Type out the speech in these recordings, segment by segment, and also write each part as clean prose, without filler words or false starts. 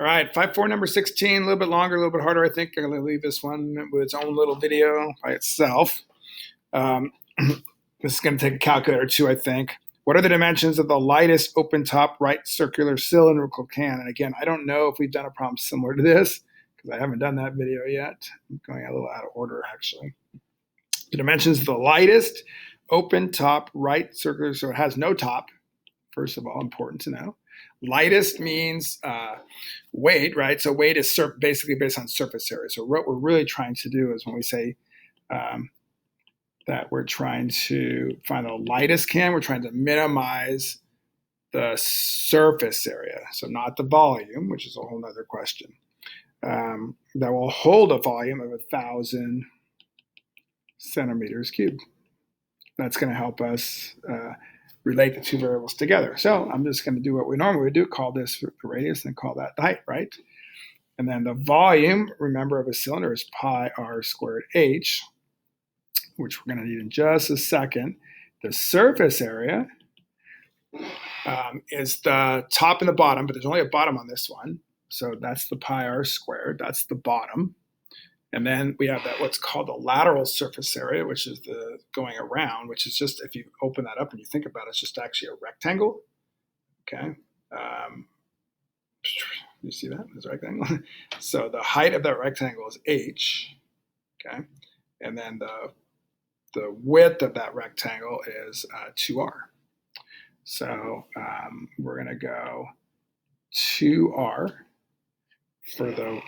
All right, 5-4, number 16, a little bit longer, a little bit harder, I think. I'm going to leave this one with its own little video by itself. This is going to take a calculator too, I think. What are the dimensions of the lightest open-top right circular cylindrical can? And again, I don't know if we've done a problem similar to this because I haven't done that video yet. I'm going a little out of order, actually. The dimensions of the lightest open-top right circular, so it has no top, first of all, important to know. Lightest means weight, right? So weight is basically based on surface area. So what we're really trying to do is when we say that we're trying to find the lightest can, we're trying to minimize the surface area. So not the volume, which is a whole other question. That will hold a volume of 1,000 centimeters cubed. That's going to help us relate the two variables together. So I'm just going to do what we normally would do, call this the radius and call that the height, right? And then the volume, remember, of a cylinder is pi r squared h, which we're going to need in just a second. The surface area is the top and the bottom, but there's only a bottom on this one. So that's the pi r squared. That's the bottom. And then we have that what's called the lateral surface area, which is the going around, which is just, if you open that up and you think about it, it's just actually a rectangle. Okay. You see that? It's a rectangle. So the height of that rectangle is h. Okay. And then the width of that rectangle is 2r. So we're going to go 2r for the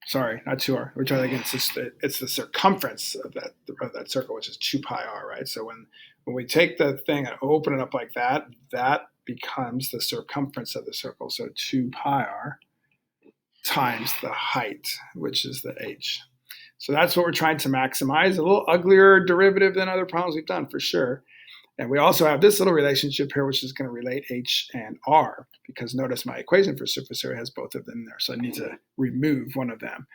sorry, not 2r. We're trying again. It's the circumference of that circle, which is 2 pi r, right? So when we take the thing and open it up like that, that becomes the circumference of the circle. So 2 pi r times the height, which is the h. So that's what we're trying to maximize. A little uglier derivative than other problems we've done for sure. And we also have this little relationship here, which is going to relate h and r, because notice my equation for surface area has both of them there. So I need to remove one of them.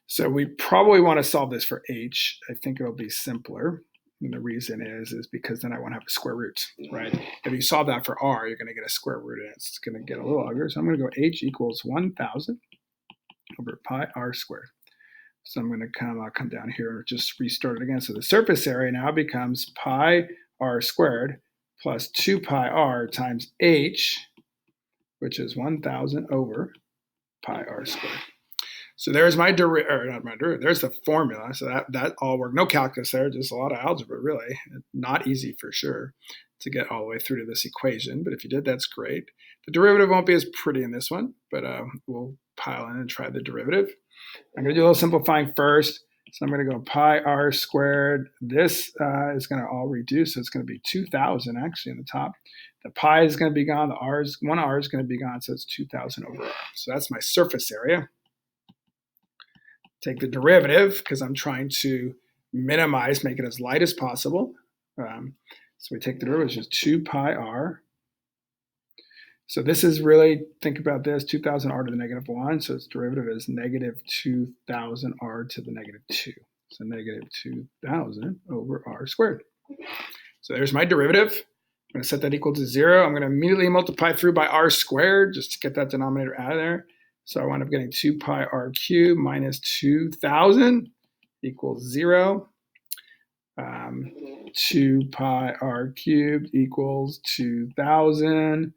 So we probably want to solve this for h. I think it'll be simpler. And the reason is because then I want to have a square root, right? If you solve that for r, you're going to get a square root, and it's going to get a little uglier. So I'm going to go h equals 1,000 over pi r squared. So I'm going to I'll come down here and just restart it again. So the surface area now becomes pi r squared plus 2 pi r times h, which is 1,000 over pi r squared. So there's my there's the formula. So that all worked. No calculus there, just a lot of algebra, really. Not easy for sure to get all the way through to this equation. But if you did, that's great. The derivative won't be as pretty in this one, but we'll pile in and try the derivative. I'm going to do a little simplifying first. So I'm going to go pi r squared. This is going to all reduce. So it's going to be 2,000 actually in the top. The pi is going to be gone. The one r is going to be gone. So it's 2,000 over r. So that's my surface area. Take the derivative because I'm trying to minimize, make it as light as possible. So we take the derivative, which is 2 pi r. So this is really, think about this, 2,000 r to the negative 1. So its derivative is negative 2,000 r to the negative 2. So negative 2,000 over r squared. So there's my derivative. I'm going to set that equal to 0. I'm going to immediately multiply through by r squared just to get that denominator out of there. So I wind up getting 2 pi r cubed minus 2,000 equals 0. 2 pi r cubed equals 2,000.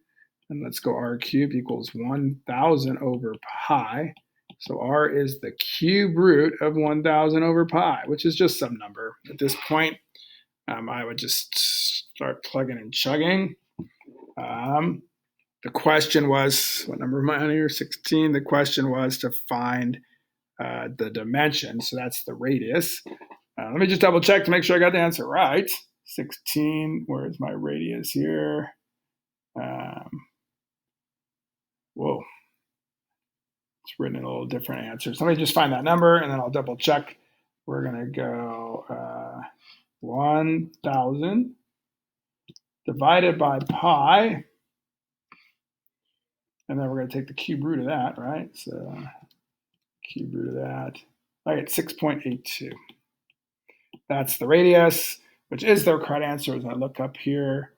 And let's go r cubed equals 1,000 over pi. So r is the cube root of 1,000 over pi, which is just some number. At this point, I would just start plugging and chugging. The question was, what number am I on here? 16. The question was to find the dimension. So that's the radius. Let me just double check to make sure I got the answer right. 16, where's my radius here? Whoa, it's written in a little different answers. Let me just find that number and then I'll double check. We're going to go 1,000 divided by pi. And then we're going to take the cube root of that, right? So cube root of that. I get 6.82. That's the radius, which is the correct answer as I look up here.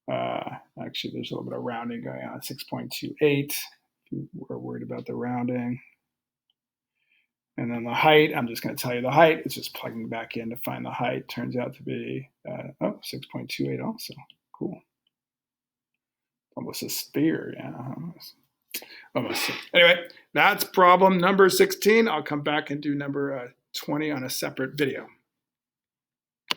Actually, there's a little bit of rounding going on, 6.28, if you were worried about the rounding. And then the height, I'm just going to tell you the height. It's just plugging back in to find the height. Turns out to be 6.28 also. Cool. Almost a sphere, yeah. Almost. Anyway, that's problem number 16. I'll come back and do number 20 on a separate video.